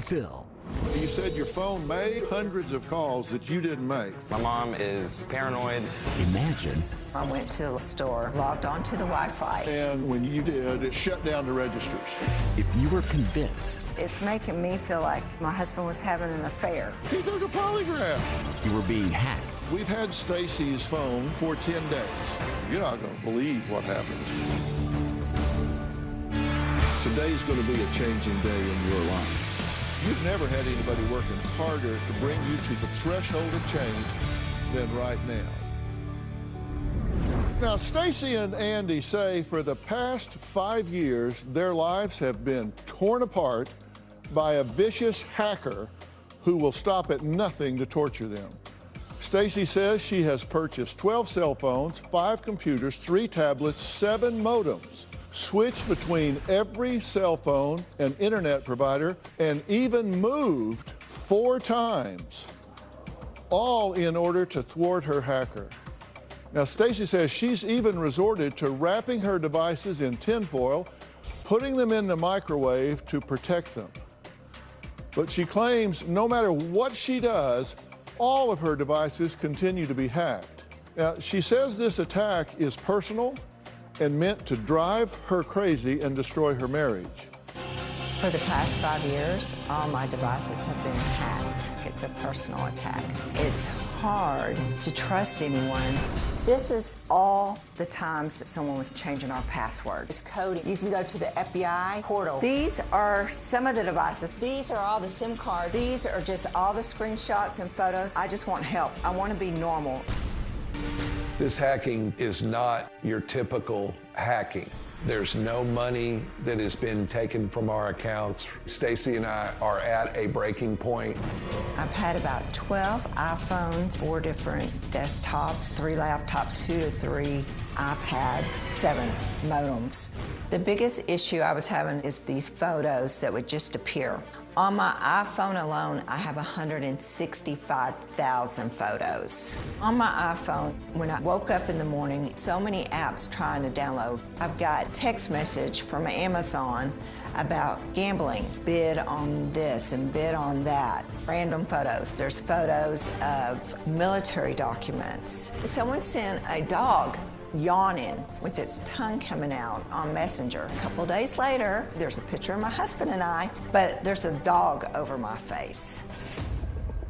Phil. You said your phone made hundreds of calls that you didn't make. My mom is paranoid. Imagine. I went to a store, logged onto the Wi-Fi. And when you did, it shut down the registers. If you were convinced. It's making me feel like my husband was having an affair. He took a polygraph. You were being hacked. We've had Stacy's phone for 10 days. You're not going to believe what happened. Today's going to be a changing day in your life. You've never had anybody working harder to bring you to the threshold of change than right now. Now, Stacy and Andy say for the past 5 years, their lives have been torn apart by a vicious hacker who will stop at nothing to torture them. Stacy says she has purchased 12 cell phones, 5 computers, 3 tablets, 7 modems, switched between every cell phone and internet provider, and even moved 4 times, all in order to thwart her hacker. Now, Stacy says she's even resorted to wrapping her devices in tinfoil, putting them in the microwave to protect them. But she claims no matter what she does, all of her devices continue to be hacked. Now, she says this attack is personal and meant to drive her crazy and destroy her marriage. For the past 5 years, all my devices have been hacked. It's a personal attack. It's hard to trust anyone. This is all the times that someone was changing our password. It's coding. You can go to the FBI portal. These are some of the devices. These are all the SIM cards. These are just all the screenshots and photos. I just want help. I want to be normal. This hacking is not your typical hacking. There's no money that has been taken from our accounts. Stacy and I are at a breaking point. I've had about 12 iPhones, 4 different desktops, 3 laptops, 2 to 3 iPads, 7 modems. The biggest issue I was having is these photos that would just appear. On my iPhone alone, I have 165,000 photos. On my iPhone, when I woke up in the morning, so many apps trying to download. I've got text message from Amazon about gambling, bid on this and bid on that. Random photos. There's photos of military documents. Someone sent a dog yawning with its tongue coming out on Messenger. A couple days later, there's a picture of my husband and I, but there's a dog over my face.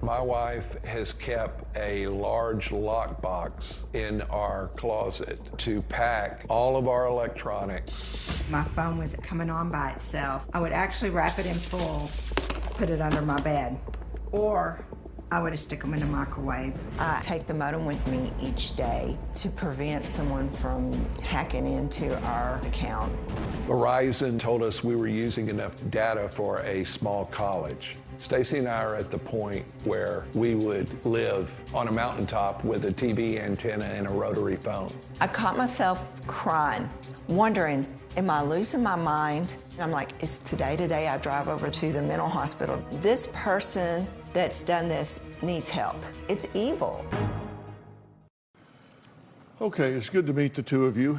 My wife has kept a large lockbox in our closet to pack all of our electronics. My phone was coming on by itself. I would actually wrap it in full, put it under my bed, or I would stick them in the microwave. I take the modem with me each day to prevent someone from hacking into our account. Verizon told us we were using enough data for a small college. Stacy and I are at the point where we would live on a mountaintop with a TV antenna and a rotary phone. I caught myself crying, wondering, am I losing my mind? I'm like, is today the day I drive over to the mental hospital? This person that's done this needs help. It's evil. Okay, it's good to meet the two of you.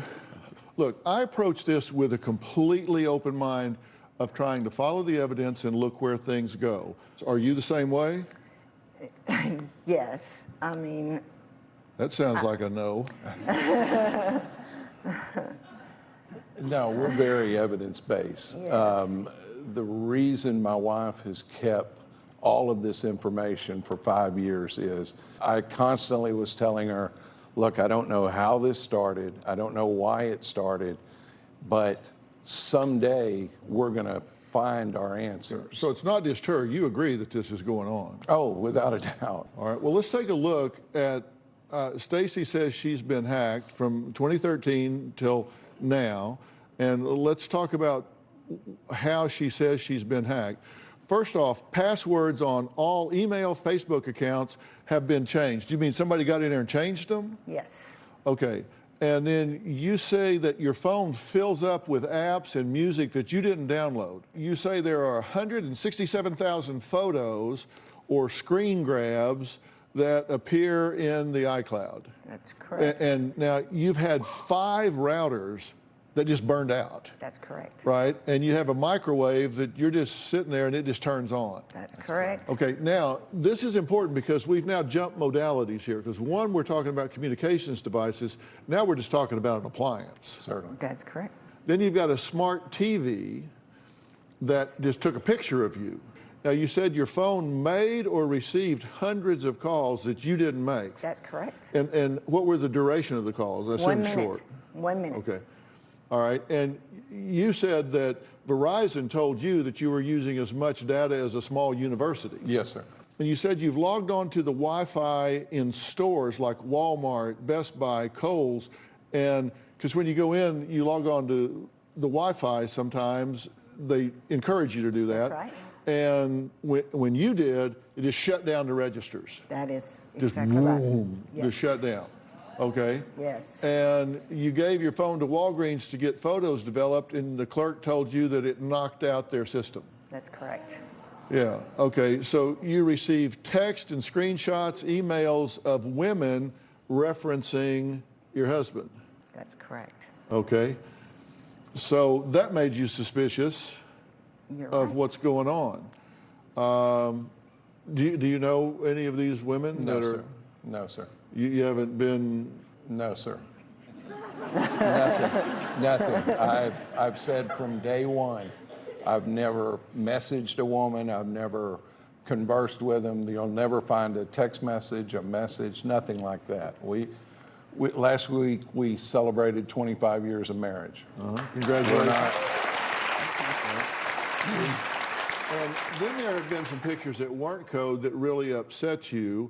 Look, I approach this with a completely open mind of trying to follow the evidence and look where things go. Are you the same way? Yes, I mean... That sounds like a no. No, we're very evidence-based. Yes. The reason my wife has kept all of this information for 5 years is I constantly was telling her, look, I don't know how this started. I don't know why it started, but someday we're going to find our answer. So it's not just her. You agree that this is going on? Oh, without a doubt. All right. Well, let's take a look at, Stacy says she's been hacked from 2013 till now, and let's talk about how she says she's been hacked. First off, passwords on all email, Facebook accounts have been changed. You mean somebody got in there and changed them? Yes. Okay. And then you say that your phone fills up with apps and music that you didn't download. You say there are 167,000 photos or screen grabs that appear in the iCloud. That's correct. And now you've had 5 routers that just burned out. That's correct. Right? And you have a microwave that you're just sitting there and it just turns on. That's correct. Okay, now, this is important because we've now jumped modalities here. Because one, we're talking about communications devices. Now we're just talking about an appliance. Certainly. That's correct. Then you've got a smart TV that just took a picture of you. Now, you said your phone made or received hundreds of calls that you didn't make. That's correct. And what were the duration of the calls? I assume 1 minute. short. 1 minute. Okay. All right. And you said that Verizon told you that you were using as much data as a small university. Yes, sir. And you said you've logged on to the Wi-Fi in stores like Walmart, Best Buy, Kohl's, and because when you go in, you log on to the Wi-Fi sometimes, they encourage you to do that. That's right. And when you did, it just shut down the registers. That is Just exactly right. boom, Yes. just shut down. Okay? Yes. And you gave your phone to Walgreens to get photos developed, and the clerk told you that it knocked out their system. That's correct. Yeah, okay. So you received text and screenshots, emails of women referencing your husband. That's correct. Okay. So that made you suspicious You're of right. what's going on. Do you know any of these women No, that are? sir. No, sir. You haven't been. No, sir. Nothing. I've said from day one, I've never messaged a woman. I've never conversed with them. You'll never find a text message, a message, nothing like that. Last week we celebrated 25 years of marriage. Congratulations. And then there have been some pictures that weren't code that really upset you,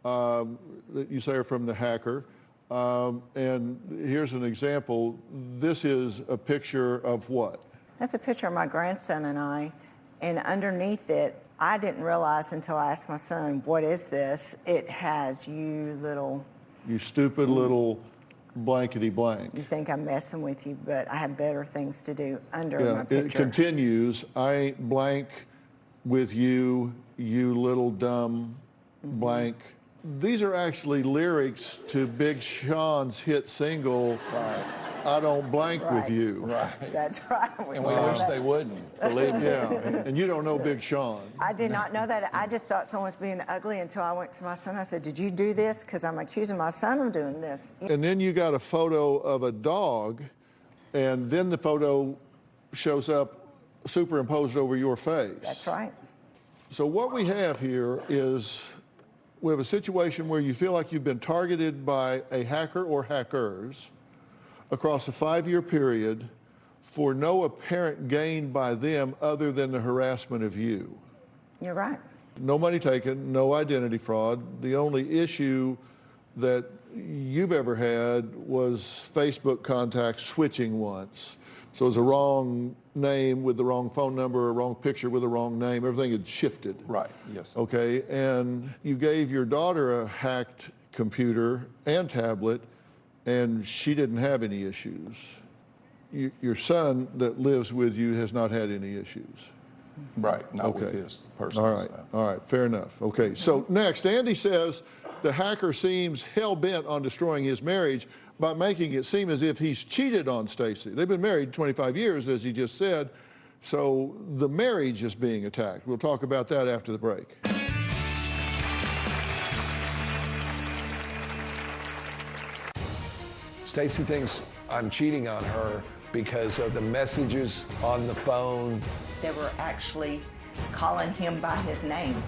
that you say are from the hacker. And here's an example. This is a picture of what? That's a picture of my grandson and I, and underneath it, I didn't realize until I asked my son, what is this? It has you little, You stupid little blankety blank. you think I'm messing with you, but I have better things to do under my Yeah, picture. it continues. I ain't blank with you, you little dumb blank. These are actually lyrics to Big Sean's hit single, I Don't Blank Right. with You. Right. That's right. And we wish they wouldn't, believe me. Yeah, and you don't know Big Sean. I did not know that. I just thought someone was being ugly until I went to my son. I said, did you do this? Because I'm accusing my son of doing this. And then you got a photo of a dog, and then the photo shows up superimposed over your face. That's right. So what we have here is we have a situation where you feel like you've been targeted by a hacker or hackers across a 5-year period for no apparent gain by them other than the harassment of you. You're right. No money taken, no identity fraud. The only issue that you've ever had was Facebook contacts switching once. So it was a wrong name with the wrong phone number, a wrong picture with the wrong name. Everything had shifted. Right, yes. Okay, and you gave your daughter a hacked computer and tablet, and she didn't have any issues. Your son that lives with you has not had any issues. Right, not with Okay. his personal All right, stuff. all right, fair enough. Okay, so next, Andy says the hacker seems hell-bent on destroying his marriage by making it seem as if he's cheated on Stacy. They've been married 25 years, as he just said, so the marriage is being attacked. We'll talk about that after the break. Stacy thinks I'm cheating on her because of the messages on the phone. They were actually calling him by his name.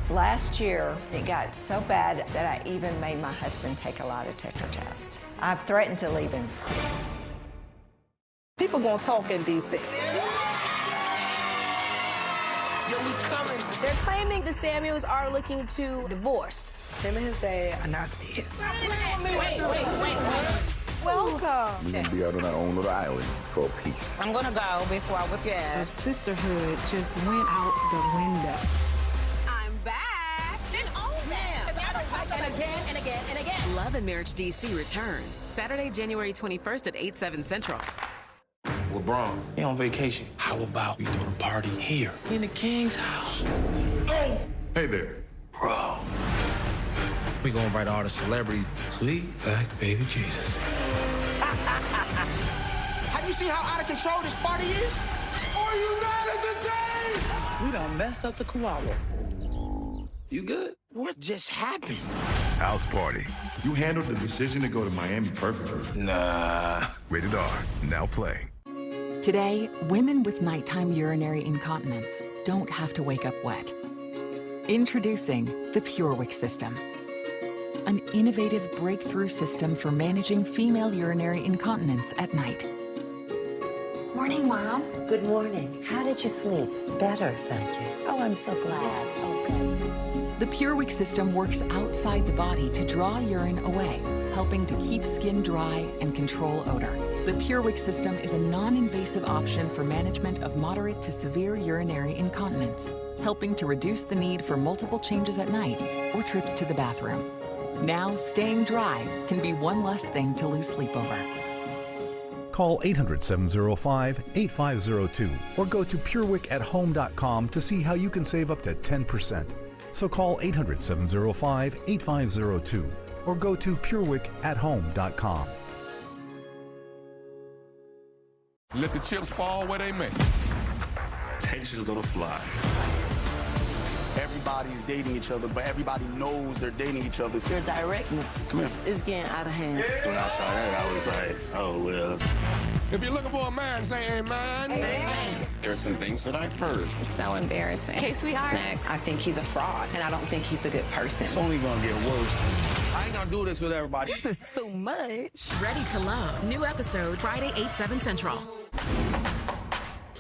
Last year, it got so bad that I even made my husband take a lie detector test. I've threatened to leave him. People gonna talk in D.C. They're claiming the Samuels are looking to divorce. Him and his dad are not speaking. Wait. Welcome. We're gonna be out on our own little island. It's called peace. I'm gonna go before I whip your ass. Sisterhood just went out the window. I'm back. Then own them. Because I don't talk them again and again and again. Love and Marriage DC returns Saturday, January 21st at 8/7 Central. LeBron, he on vacation. How about we throw the party here in the King's house? Oh! Hey there. Bro. We gonna invite all the celebrities. Sweet back baby Jesus. How Like, you see how out of control this party is? Are you not entertained? We done messed up the koala. You good? What just happened? House Party. You handled the decision to go to Miami perfectly. Nah. Rated R. Now playing. Today, women with nighttime urinary incontinence don't have to wake up wet. Introducing the PureWick system, an innovative breakthrough system for managing female urinary incontinence at night. Morning, Mom. Good morning. How did you sleep? Better, thank you. Oh, I'm so glad. Oh, good. The PureWick system works outside the body to draw urine away, helping to keep skin dry and control odor. The PureWick system is a non-invasive option for management of moderate to severe urinary incontinence, helping to reduce the need for multiple changes at night or trips to the bathroom. Now, staying dry can be one less thing to lose sleep over. Call 800-705-8502 or go to purewickathome.com to see how you can save up to 10%. So call 800-705-8502 or go to purewickathome.com. Let the chips fall where they may. Tension's gonna fly. Everybody's dating each other, but everybody knows they're dating each other. Your directness is getting out of hand. When I saw that, I was like, oh, well. If you're looking for a man, say amen. Amen. There are some things that I've heard. It's so embarrassing. Okay, sweetheart. Next. I think he's a fraud, and I don't think he's a good person. It's only gonna get worse. I ain't gonna do this with everybody. This is too much. Ready to Love. New episode Friday, 8/7 Central.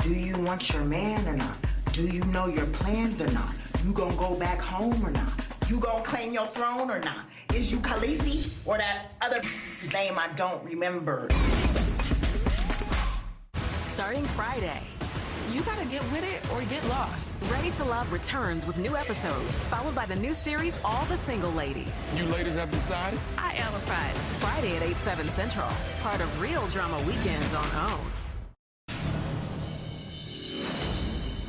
Do you want your man or not? Do you know your plans or not? You gonna go back home or not? You gonna claim your throne or not? Is you Khaleesi or that other name I don't remember? Starting Friday. You gotta get with it or get lost. Ready to Love returns with new episodes, followed by the new series, All the Single Ladies. You ladies have decided? I empathize. Friday at 8/7 Central. Part of Real Drama Weekends on OWN.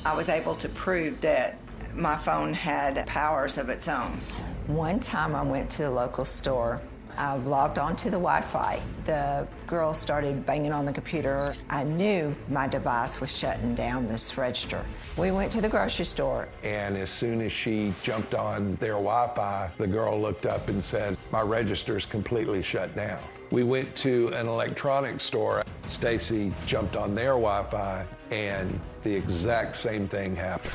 I was able to prove that my phone had powers of its own. One time I went to a local store. I logged onto the Wi-Fi. The girl started banging on the computer. I knew my device was shutting down this register. We went to the grocery store. And as soon as she jumped on their Wi-Fi, the girl looked up and said, my register's completely shut down. We went to an electronics store. Stacy jumped on their Wi-Fi, and the exact same thing happened.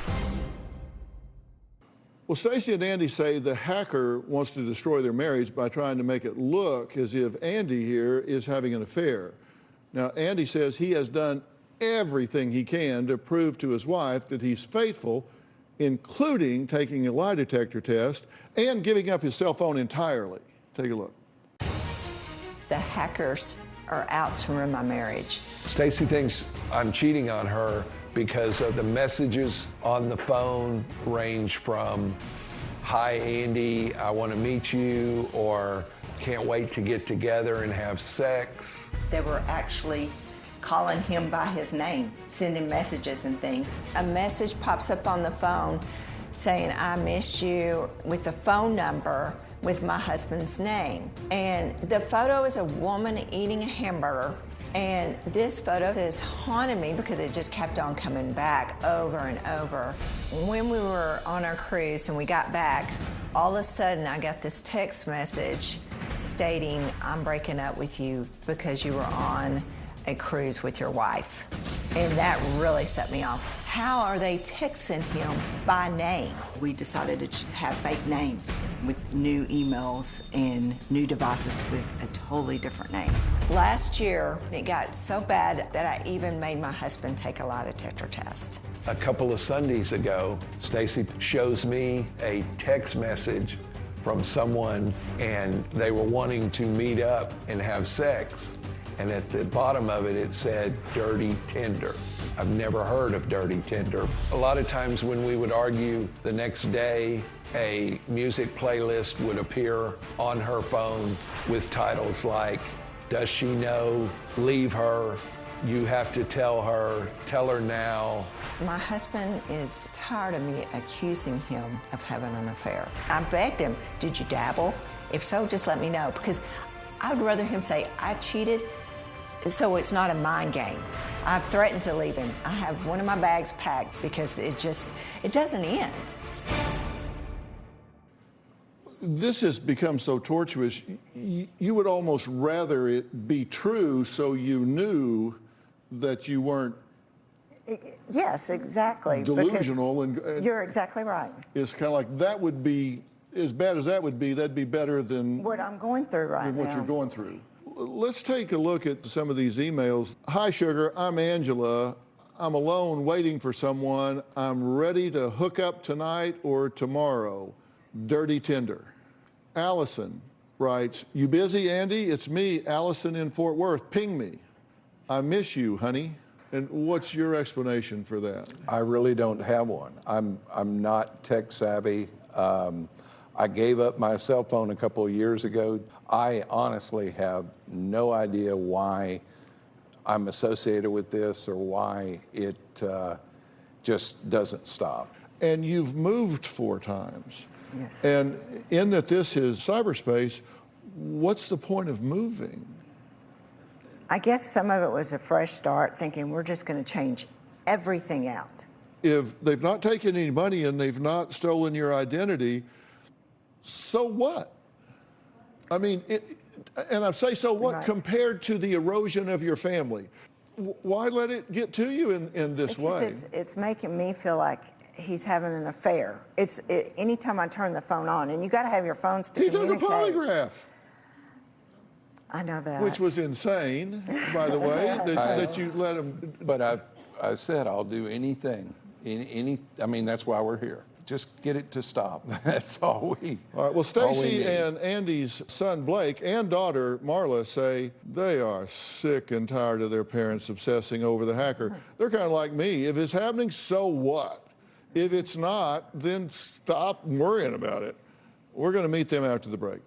Well, Stacy and Andy say the hacker wants to destroy their marriage by trying to make it look as if Andy here is having an affair. Now, Andy says he has done everything he can to prove to his wife that he's faithful, including taking a lie detector test and giving up his cell phone entirely. Take a look. The hackers are out to ruin my marriage. Stacy thinks I'm cheating on her because of the messages on the phone range from, hi, Andy, I want to meet you, or can't wait to get together and have sex. They were actually calling him by his name, sending messages and things. A message pops up on the phone saying, I miss you, with a phone number with my husband's name. And the photo is a woman eating a hamburger. And this photo has haunted me because it just kept on coming back over and over. When we were on our cruise and we got back, all of a sudden I got this text message stating, I'm breaking up with you because you were on a cruise with your wife. And that really set me off. How are they texting him by name? We decided to have fake names with new emails and new devices with a totally different name. Last year, it got so bad that I even made my husband take a lie detector test. A couple of Sundays ago, Stacy shows me a text message from someone, and they were wanting to meet up and have sex. And at the bottom of it, it said, Dirty Tinder. I've never heard of Dirty Tinder. A lot of times when we would argue the next day, a music playlist would appear on her phone with titles like, Does She Know? Leave Her. You Have to Tell Her. Tell Her Now. My husband is tired of me accusing him of having an affair. I begged him, did you dabble? If so, just let me know, because I would rather him say I cheated So it's not a mind game. I've threatened to leave him. I have one of my bags packed because it doesn't end. This has become so tortuous, you would almost rather it be true so you knew that you weren't Yes, exactly. delusional. And you're exactly right. It's kind of like that would be, as bad as that would be, that'd be better than what I'm going through right now. What you're going through. Let's take a look at some of these emails. Hi, Sugar. I'm Angela. I'm alone waiting for someone. I'm ready to hook up tonight or tomorrow. Dirty Tinder. Allison writes, you busy, Andy? It's me, Allison in Fort Worth. Ping me. I miss you, honey. And what's your explanation for that? I really don't have one. I'm not tech savvy. I gave up my cell phone a couple of years ago. I honestly have no idea why I'm associated with this or why it just doesn't stop. And you've moved 4 times. Yes. And in that this is cyberspace, what's the point of moving? I guess some of it was a fresh start, thinking we're just going to change everything out. If they've not taken any money and they've not stolen your identity, so what? I mean, and I say so what, right, compared to the erosion of your family? Why let it get to you in this way? It's making me feel like he's having an affair. Anytime I turn the phone on, and you got to have your phones to communicate. He took a polygraph. I know that. Which was insane, by the way, that you let him. But I said I'll do anything. I mean, that's why we're here. Just get it to stop. That's all we. All right. Well, Stacy and Andy's son Blake and daughter Marla say they are sick and tired of their parents obsessing over the hacker. They're kind of like me. If it's happening, so what? If it's not, then stop worrying about it. We're going to meet them after the break.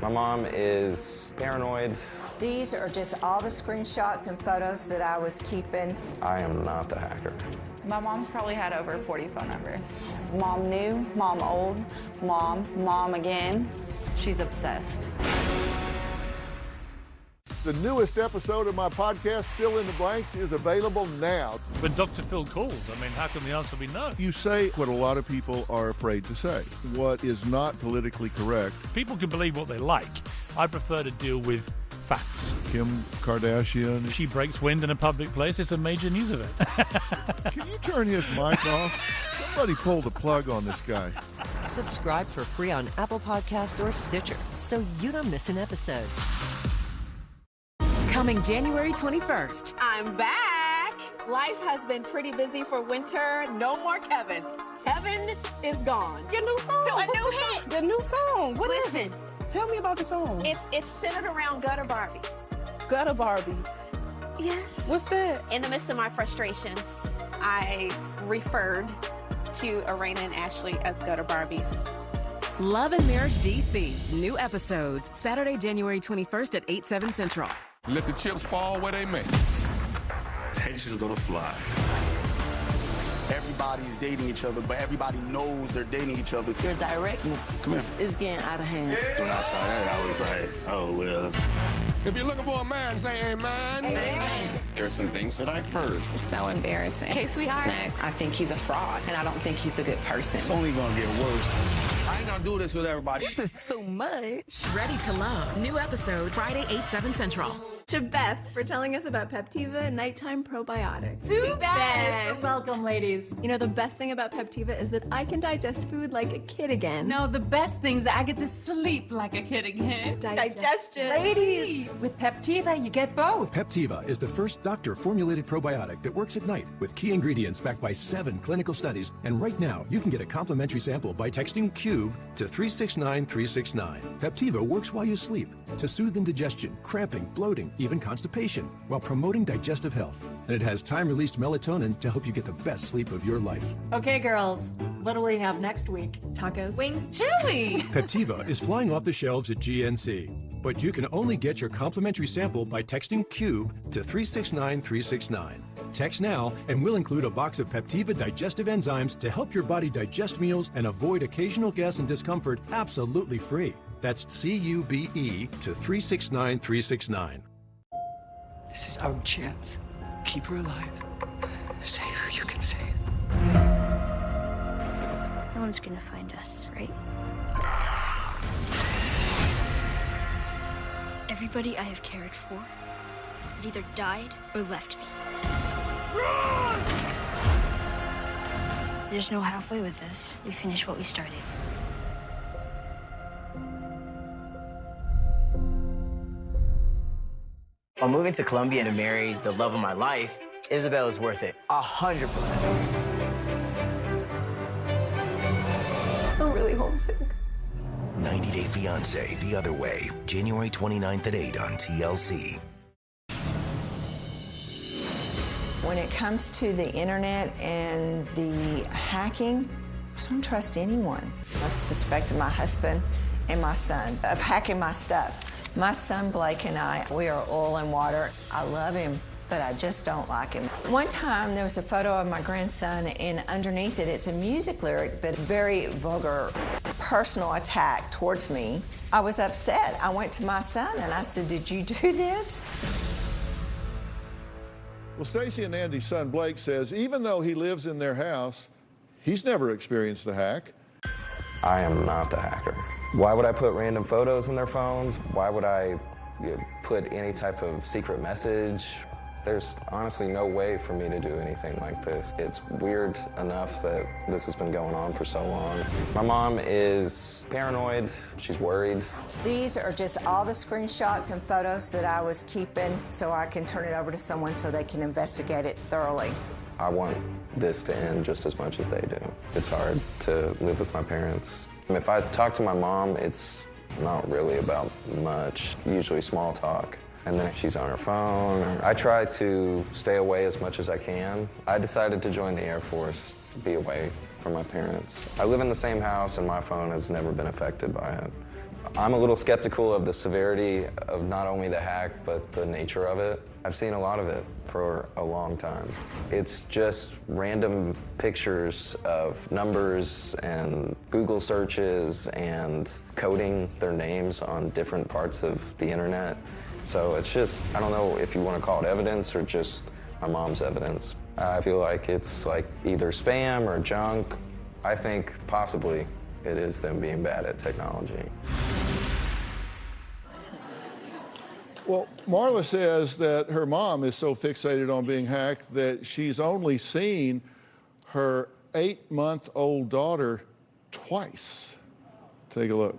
My mom is paranoid. These are just all the screenshots and photos that I was keeping. I am not the hacker. My mom's probably had over 40 phone numbers. Mom new, mom old, mom again. She's obsessed. The newest episode of my podcast, Fill in the Blanks, is available now. When Dr.Phill calls, I mean, how can the answer be no? You say what a lot of people are afraid to say, what is not politically correct. People can believe what they like. I prefer to deal with facts. Kim Kardashian. If she breaks wind in a public place, it's a major news event. Can you turn his mic off? Somebody pull the plug on this guy. Subscribe for free on Apple Podcasts or Stitcher so you don't miss an episode. Coming January 21st. I'm back. Life has been pretty busy for winter. No more Kevin. Kevin is gone. Your new song. So a new hit. The new song. What is Listen, it? Tell me about the song. It's centered around gutter Barbies. Gutter Barbie. Yes. What's that? In the midst of my frustrations, I referred to Arena and Ashley as gutter Barbies. Love and Marriage DC. New episodes Saturday, January 21st at 8/7 Central. Let the chips fall where they may. Tensions gonna fly. Everybody's dating each other, but everybody knows they're dating each other. Your directness is getting out of hand. When I saw that, I was like, oh, well. If you're looking for a man, say amen. Amen. There are some things that I've heard. It's so embarrassing. Okay, sweetheart. Next. I think he's a fraud, and I don't think he's a good person. It's only gonna get worse. I ain't gonna do this with everybody. This is too much. Ready to Love. New episode Friday, 8/7 Central. To Beth for telling us about Peptiva Nighttime Probiotics. To Beth. Welcome, ladies. You know, the best thing about Peptiva is that I can digest food like a kid again. No, the best thing is that I get to sleep like a kid again. Digestion. Ladies. With Peptiva, you get both. Peptiva is the first doctor-formulated probiotic that works at night with key ingredients backed by 7 clinical studies. And right now, you can get a complimentary sample by texting CUBE to 369369. Peptiva works while you sleep to soothe indigestion, cramping, bloating, even constipation, while promoting digestive health. And it has time-released melatonin to help you get the best sleep of your life. Okay, girls, what do we have next week? Tacos. Wings chili. Peptiva is flying off the shelves at GNC, but you can only get your complimentary sample by texting CUBE to 369369. Text now and we'll include a box of Peptiva digestive enzymes to help your body digest meals and avoid occasional gas and discomfort absolutely free. That's CUBE to 369369. This is our chance. Keep her alive. Save who you can save. No one's gonna find us, right? Everybody I have cared for has either died or left me. Run! There's no halfway with this. We finish what we started. While moving to Colombia to marry the love of my life, Isabel is worth it, 100%. I'm really homesick. 90 Day Fiancé, The Other Way, January 29th at 8 on TLC. When it comes to the internet and the hacking, I don't trust anyone. I suspected my husband and my son of hacking my stuff. My son Blake and I, we are oil and water. I love him, but I just don't like him. One time there was a photo of my grandson, and underneath it, it's a music lyric, but very vulgar, personal attack towards me. I was upset. I went to my son and I said, "Did you do this?" Well, Stacy and Andy's son Blake says even though he lives in their house, he's never experienced the hack. I am not the hacker. Why would I put random photos in their phones? Why would I put any type of secret message? There's honestly no way for me to do anything like this. It's weird enough that this has been going on for so long. My mom is paranoid. She's worried. These are just all the screenshots and photos that I was keeping so I can turn it over to someone so they can investigate it thoroughly. I want this to end just as much as they do. It's hard to live with my parents. If I talk to my mom, it's not really about much, usually small talk. And then if she's on her phone, I try to stay away as much as I can. I decided to join the Air Force to be away from my parents. I live in the same house and my phone has never been affected by it. I'm a little skeptical of the severity of not only the hack, but the nature of it. I've seen a lot of it for a long time. It's just random pictures of numbers and Google searches and coding their names on different parts of the internet. So it's just, I don't know if you want to call it evidence or just my mom's evidence. I feel like it's like either spam or junk. I think possibly it is them being bad at technology. Well, Marla says that her mom is so fixated on being hacked that she's only seen her 8-month-old daughter twice. Take a look.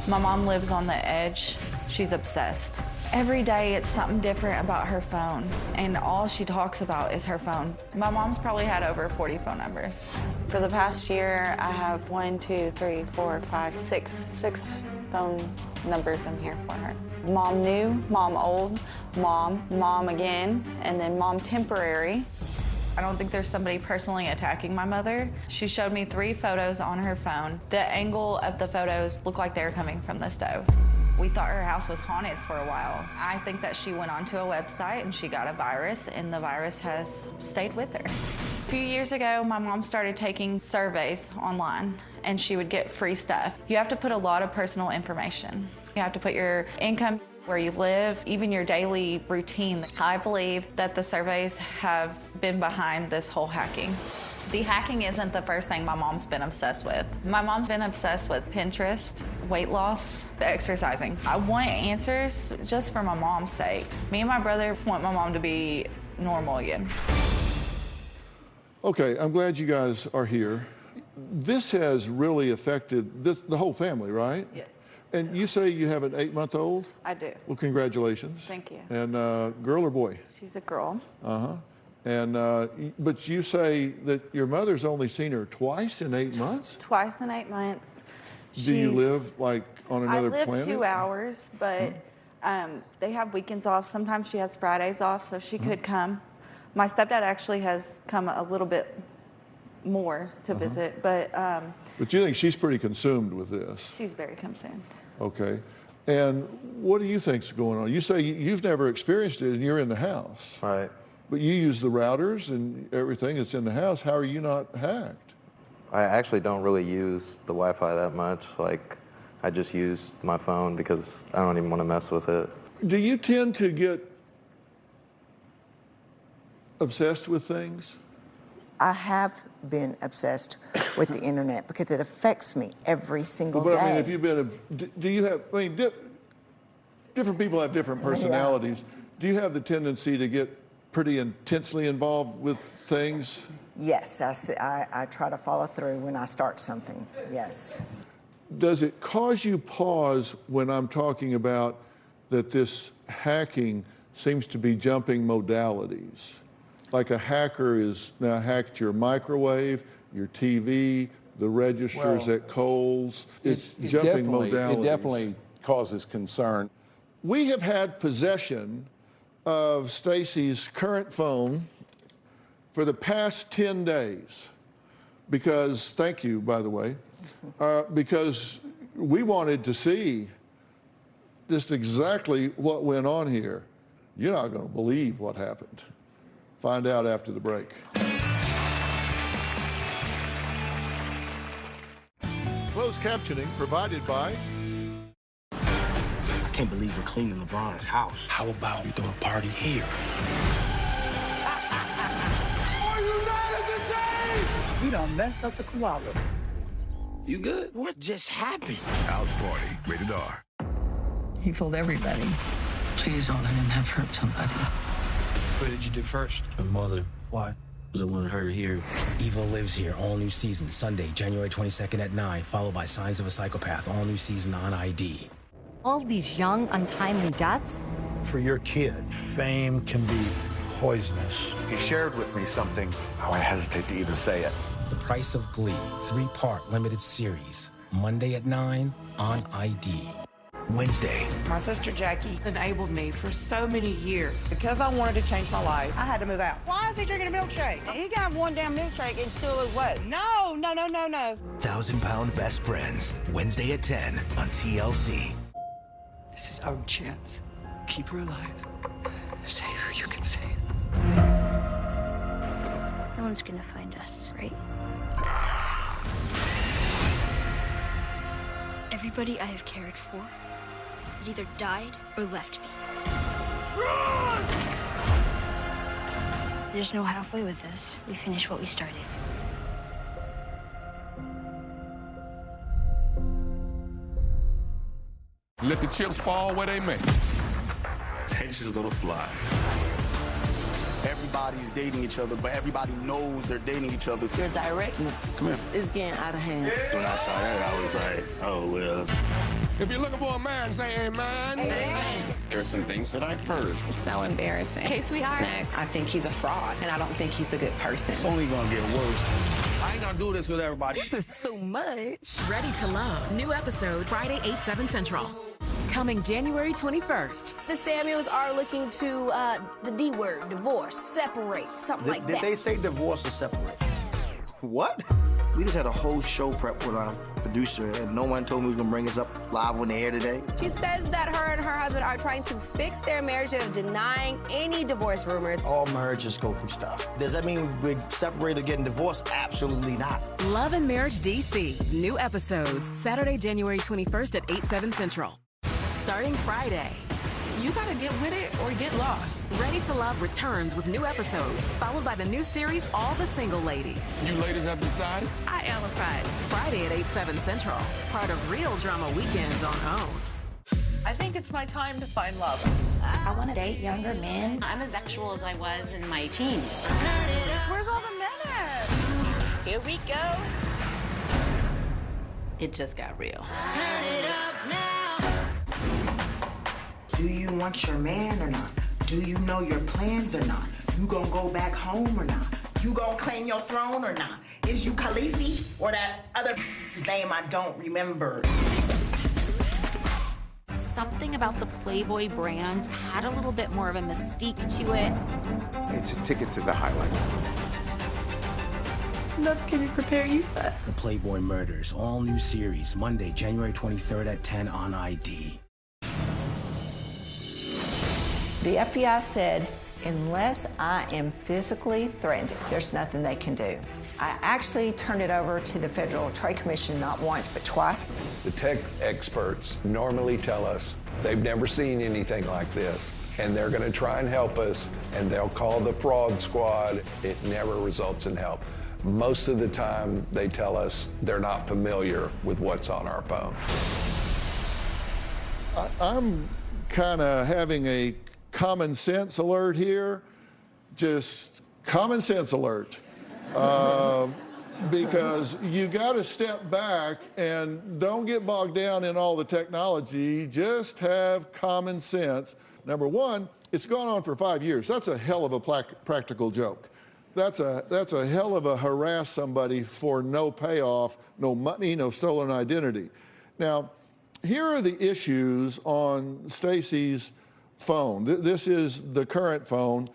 My mom lives on the edge. She's obsessed. Every day it's something different about her phone, and all she talks about is her phone. My mom's probably had over 40 phone numbers. For the past year, I have 6 phone numbers in here for her. Mom new, mom old, mom again, and then mom temporary. I don't think there's somebody personally attacking my mother. She showed me 3 photos on her phone. The angle of the photos looked like they were coming from the stove. We thought her house was haunted for a while. I think that she went onto a website and she got a virus, and the virus has stayed with her. A few years ago, my mom started taking surveys online, and she would get free stuff. You have to put a lot of personal information. You have to put your income, where you live, even your daily routine. I believe that the surveys have been behind this whole hacking. The hacking isn't the first thing my mom's been obsessed with. My mom's been obsessed with Pinterest, weight loss, exercising. I want answers just for my mom's sake. Me and my brother want my mom to be normal again. Okay, I'm glad you guys are here. This has really affected the whole family, right? Yes. And you say you have an 8-month-old? I do. Well, congratulations. Thank you. And girl or boy? She's a girl. Uh-huh. And, but you say that your mother's only seen her twice in 8 months? Twice in 8 months. Do you live like on another planet? I live 2 hours, but they have weekends off. Sometimes she has Fridays off, so she could come. My stepdad actually has come a little bit more to visit, but you think she's pretty consumed with this? She's very consumed. Okay. And what do you think's going on? You say you've never experienced it and you're in the house. Right. But you use the routers and everything that's in the house. How are you not hacked? I actually don't really use the Wi-Fi that much. Like, I just use my phone because I don't even want to mess with it. Do you tend to get obsessed with things? I have been obsessed with the internet because it affects me every single day. But I mean, if you've been, do you have, I mean, different people have different personalities. Do you have the tendency to get pretty intensely involved with things? Yes, I try to follow through when I start something, yes. Does it cause you pause when I'm talking about that this hacking seems to be jumping modalities? Like a hacker is now hacked your microwave, your TV, the registers at Kohl's. It's jumping modalities. It definitely causes concern. We have had possession of Stacy's current phone for the past 10 days because, thank you, by the way, because we wanted to see just exactly what went on here. You're not going to believe what happened. Find out after the break. Closed captioning provided by... I can't believe we're cleaning LeBron's house. How about we throw a party here? Are you mad at the team? We done messed up the koala. You good? What just happened? House party, rated R. He fooled everybody. Please don't let him have hurt somebody. What did you do first? My mother. Why? Because I wanted her to hear. Evil Lives Here, all new season, Sunday, January 22nd at 9, followed by Signs of a Psychopath, all new season on ID. All these young, untimely deaths? For your kid, fame can be poisonous. He shared with me something. I hesitate to even say it. The Price of Glee, 3-part limited series, Monday at 9 on ID. Wednesday. My sister Jackie enabled me for so many years. Because I wanted to change my life, I had to move out. Why is he drinking a milkshake? He can have one damn milkshake and still lose weight. No. 1,000-pound Best Friends, Wednesday at 10 on TLC. This is our chance. Keep her alive. Save her, you can save. No one's gonna find us, right? Everybody I have cared for has either died or left me. Run! There's no halfway with this. We finish what we started. Let the chips fall where they may. Tension's gonna fly. Everybody's dating each other, but everybody knows they're dating each other. Your directness is getting out of hand. When I saw that, I was like, oh, well. If you're looking for a man, say amen. Amen. There are some things that I've heard. So embarrassing. Okay, sweetheart. Next. I think he's a fraud, and I don't think he's a good person. It's only gonna get worse. I ain't gonna do this with everybody. This is too much. Ready to Love. New episode Friday, 8/7 Central. Coming January 21st. The Samuels are looking to the D word, divorce, separate, something like that. Did they say divorce or separate? What? We just had a whole show prep with our producer, and no one told me we was gonna bring us up live on the air today. She says that her and her husband are trying to fix their marriage of denying any divorce rumors. All marriages go through stuff. Does that mean we're separated or getting divorced? Absolutely not. Love and Marriage DC. New episodes Saturday, January 21st at 8/7 Central. Starting Friday. You gotta get with it or get lost. Ready to Love returns with new episodes, followed by the new series All the Single Ladies. You ladies have decided? I am a prize. Friday at 8/7 Central. Part of Real Drama Weekends on OWN. I think it's my time to find love. I want to date younger men. I'm as sexual as I was in my teens. Where's all the men at? Here we go. It just got real. Turn it up now. Do you want your man or not? Do you know your plans or not? You gonna go back home or not? You gonna claim your throne or not? Is you Khaleesi or that other name I don't remember? Something about the Playboy brand had a little bit more of a mystique to it. It's a ticket to the highlight. Love, can you prepare you for? The Playboy Murders, all new series, Monday, January 23rd at 10 on ID. The FBI said Unless I am physically threatened, there's nothing they can do. I actually turned it over to the Federal Trade Commission not once, but twice. The tech experts normally tell us they've never seen anything like this, and they're going to try and help us, and they'll call the fraud squad. It never results in help. Most of the time, they tell us they're not familiar with what's on our phone. I'm kind of having a common sense alert here, just common sense alert. Because you got to step back and don't get bogged down in all the technology, just have common sense. Number one, it's gone on for 5 years. That's a hell of a practical joke. That's a hell of a harass somebody for no payoff, no money, no stolen identity. Now, here are the issues on Stacy's phone. This is the current phone.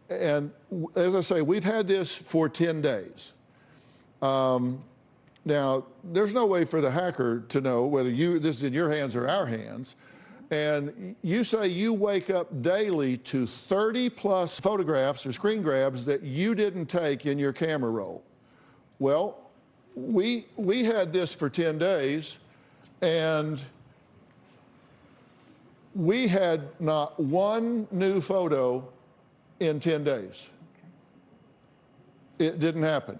And as I say, we've had this for 10 days. Now, there's no way for the hacker to know whether this is in your hands or our hands. And you say you wake up daily to 30 plus photographs or screen grabs that you didn't take in your camera roll. Well, we had this for 10 days, and we had not one new photo in 10 days. It didn't happen.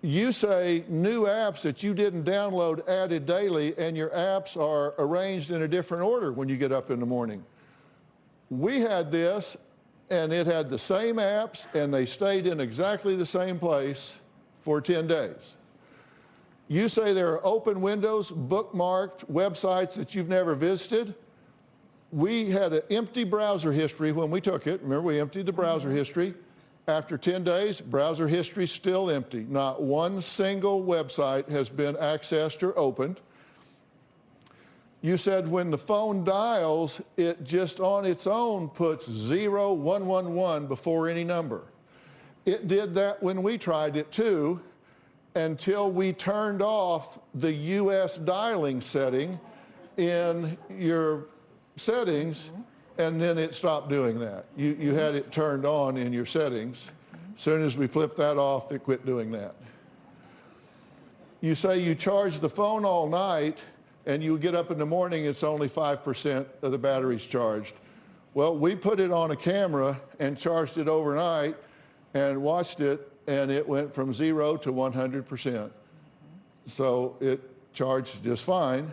You say new apps that you didn't download added daily, and your apps are arranged in a different order when you get up in the morning. We had this, and it had the same apps, and they stayed in exactly the same place for 10 days. You say there are open windows, bookmarked websites that you've never visited. We had an empty browser history when we took it. Remember, we emptied the browser history. After 10 days, browser history still empty. Not one single website has been accessed or opened. You said when the phone dials, it just on its own puts 0111 before any number. It did that when we tried it too, until we turned off the US dialing setting in your settings, and then it stopped doing that. You had it turned on in your settings. As soon as we flipped that off, it quit doing that. You say you charge the phone all night, and you get up in the morning, it's only 5% of the battery's charged. Well, we put it on a camera and charged it overnight and watched it, and it went from 0 to 100%. So it charged just fine.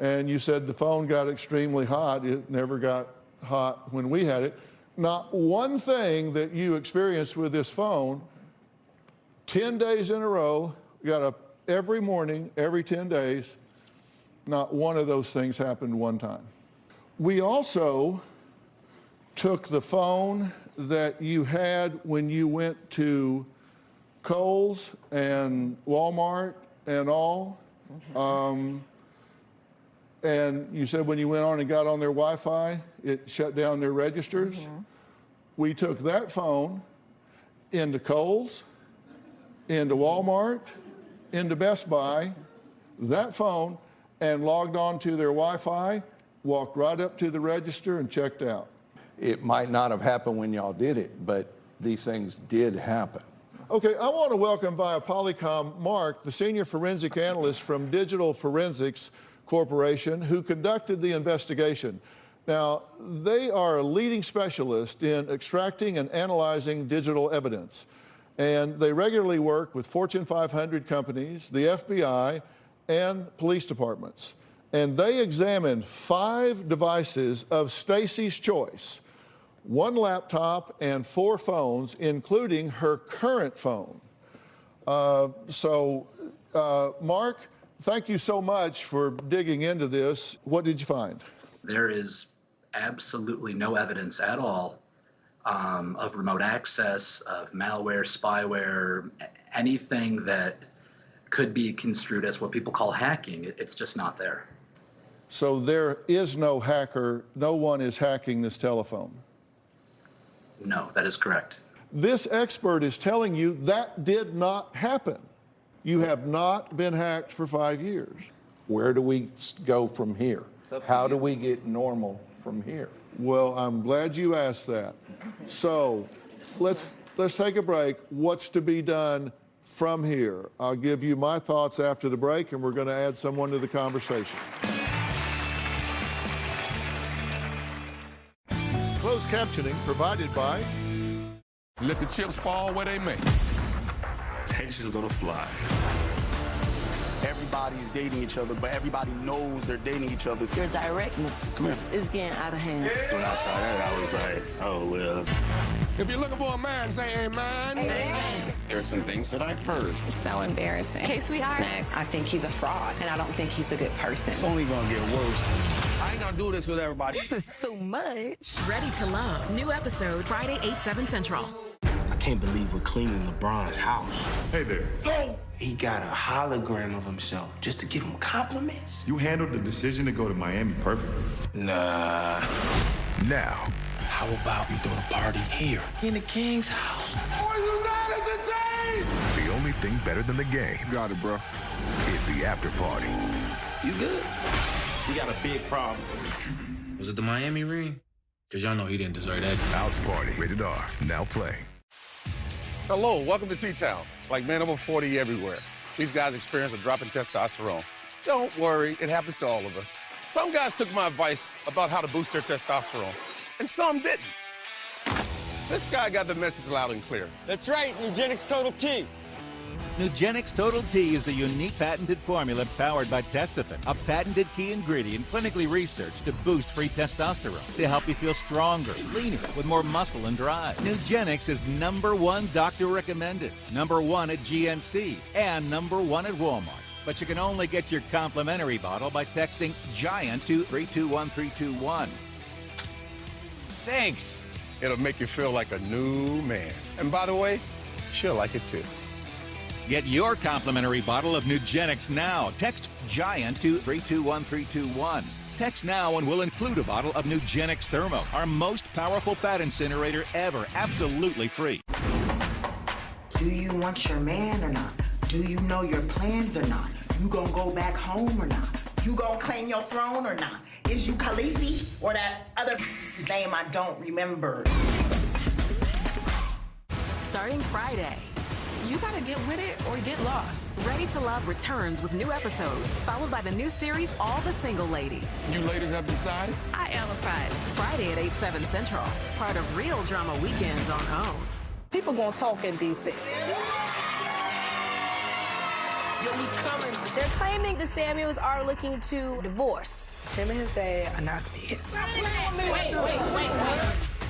And you said the phone got extremely hot. It never got hot when we had it. Not one thing that you experienced with this phone, 10 days in a row, got up every morning, every 10 days, not one of those things happened one time. We also took the phone that you had when you went to Kohl's and Walmart and all. And you said when you went on and got on their Wi-Fi, it shut down their registers. We took that phone into Kohl's, into Walmart, into Best Buy, that phone, and logged on to their Wi-Fi, walked right up to the register and checked out. It might not have happened when y'all did it, but these things did happen. Okay, I want to welcome via Polycom Mark, the senior forensic analyst from Digital Forensics Corporation, who conducted the investigation. Now, they are a leading specialist in extracting and analyzing digital evidence. And they regularly work with Fortune 500 companies, the FBI, and police departments. And they examined 5 devices of Stacy's choice, 1 laptop and 4 phones, including her current phone. Mark, thank you so much for digging into this. What did you find? There is absolutely no evidence at all of remote access, of malware, spyware, anything that could be construed as what people call hacking. It's just not there. So there is no hacker, no one is hacking this telephone? No, that is correct. This expert is telling you that did not happen. You have not been hacked for 5 years. Where do we go from here? How do we get normal from here? Well, I'm glad you asked that. So let's take a break. What's to be done from here? I'll give you my thoughts after the break, and we're going to add someone to the conversation. Closed captioning provided by... Let the chips fall where they may. Tensions gonna fly. Everybody's dating each other, but everybody knows they're dating each other. Your directness is getting out of hand. When I saw that, I was like, oh, well. If you're looking for a man, say amen. Amen. There are some things that I've heard. It's so embarrassing. Okay, sweetheart. Next. I think he's a fraud, and I don't think he's a good person. It's only gonna get worse. I ain't gonna do this with everybody. This is too much. Ready to Love. New episode Friday, 8/7 Central. I can't believe we're cleaning LeBron's house. Hey there. Oh! He got a hologram of himself just to give him compliments. You handled the decision to go to Miami perfectly. Nah. Now, How about we throw the party here in the King's house? the only thing better than the game. Got it, bro. Is the after party. You good? We got a big problem. Was it the Miami ring? Because y'all know he didn't deserve that. House Party. Rated R. Now playing. Hello, welcome to T-Town. Like men over 40 everywhere. These guys experience a drop in testosterone. Don't worry, it happens to all of us. Some guys took my advice about how to boost their testosterone, and some didn't. This guy got the message loud and clear. That's right, Nugenix Total T. Nugenix Total T is the unique patented formula powered by Testofen, a patented key ingredient clinically researched to boost free testosterone to help you feel stronger, leaner, with more muscle and drive. Nugenix is #1 doctor recommended, #1 at GNC, and #1 at Walmart. But you can only get your complimentary bottle by texting GIANT to 321321. Thanks. It'll make you feel like a new man. And by the way, she'll like it too. Get your complimentary bottle of Nugenix now. Text GIANT to 321321. Text now and we'll include a bottle of Nugenix Thermo, our most powerful fat incinerator ever, absolutely free. Do you want your man or not? Do you know your plans or not? You gonna go back home or not? You gonna claim your throne or not? Is you Khaleesi or that other name I don't remember? Starting Friday. You gotta get with it or get lost. Ready to Love returns with new episodes, followed by the new series All the Single Ladies. You ladies have decided? I am apprised. Friday at 8/7 Central. Part of Real Drama Weekends on OWN. People gonna talk in D.C. Yo, we coming. They're claiming the Samuels are looking to divorce. Him and his dad are not speaking. Wait.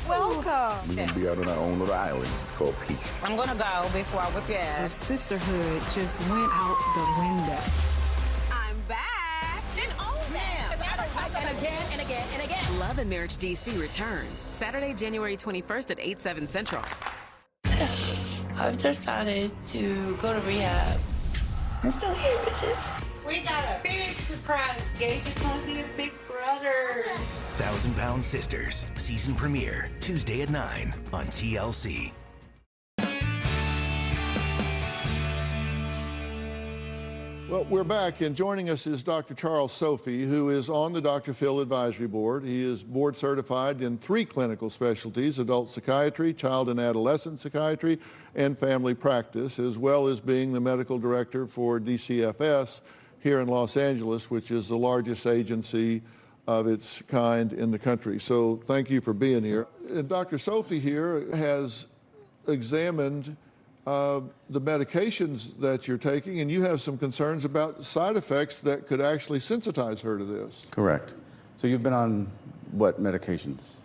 Welcome. We're going to be out on our own little island. It's called peace. I'm gonna go before I whip your ass. Sisterhood just went out the window. I'm back. And own them. And again. Love and Marriage DC returns Saturday, January 21st at 8/7 Central. I've decided to go to rehab. I'm still here, bitches. We got a big surprise. Gage is gonna be a big brother. 1,000-Pound Sisters, season premiere, Tuesday at 9 on TLC. Well, we're back, and joining us is Dr. Charles Sophie, who is on the Dr.Phill Advisory Board. He is board certified in 3 clinical specialties: adult psychiatry, child and adolescent psychiatry, and family practice, as well as being the medical director for DCFS here in Los Angeles, which is the largest agency of its kind in the country. So thank you for being here. And Dr. Sophie here has examined the medications that you're taking, and you have some concerns about side effects that could actually sensitize her to this. Correct. So you've been on what medications?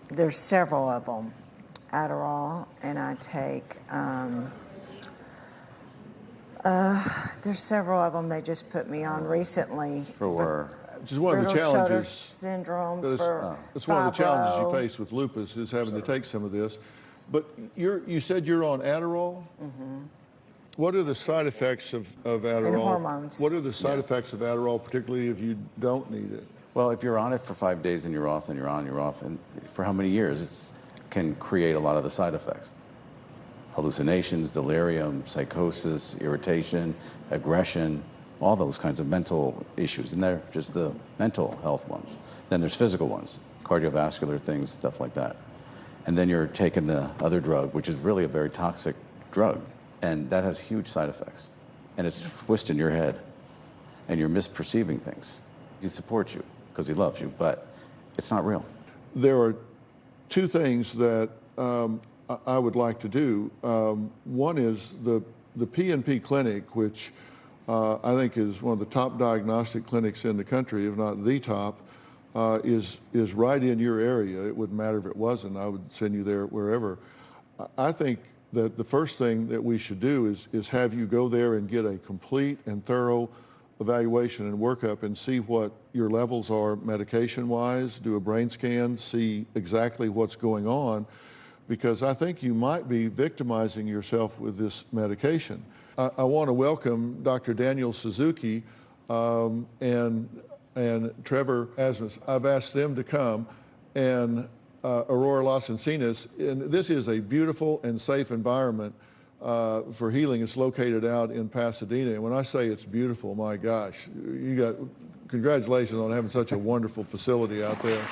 There's several of them. Adderall, and I take, there's several of them they just put me on recently. For which is one of the challenges. Syndromes for it's one of the challenges you face with lupus, is having to take some of this. But you said you're on Adderall? Mm-hmm. What are the side effects of Adderall? And hormones. What are the side effects of Adderall, particularly if you don't need it? Well, if you're on it for 5 days and you're off, then you're on, you're off. And for how many years? It can create a lot of the side effects. Hallucinations, delirium, psychosis, irritation, aggression, all those kinds of mental issues. And they're just the mental health ones. Then there's physical ones: cardiovascular things, stuff like that. And then you're taking the other drug, which is really a very toxic drug, and that has huge side effects. And it's twisting your head, and you're misperceiving things. He supports you because he loves you, but it's not real. There are two things that I would like to do. One is the PNP clinic, which I think is one of the top diagnostic clinics in the country, if not the top, is right in your area. It wouldn't matter if it wasn't. I would send you there wherever. I think that the first thing that we should do is have you go there and get a complete and thorough evaluation and workup and see what your levels are medication-wise, do a brain scan, see exactly what's going on, because I think you might be victimizing yourself with this medication. I want to welcome Dr. Daniel Suzuki and Trevor Asmus. I've asked them to come, and Aurora Las Encinas, and this is a beautiful and safe environment for healing. It's located out in Pasadena, and when I say it's beautiful, my gosh, you got congratulations on having such a wonderful facility out there.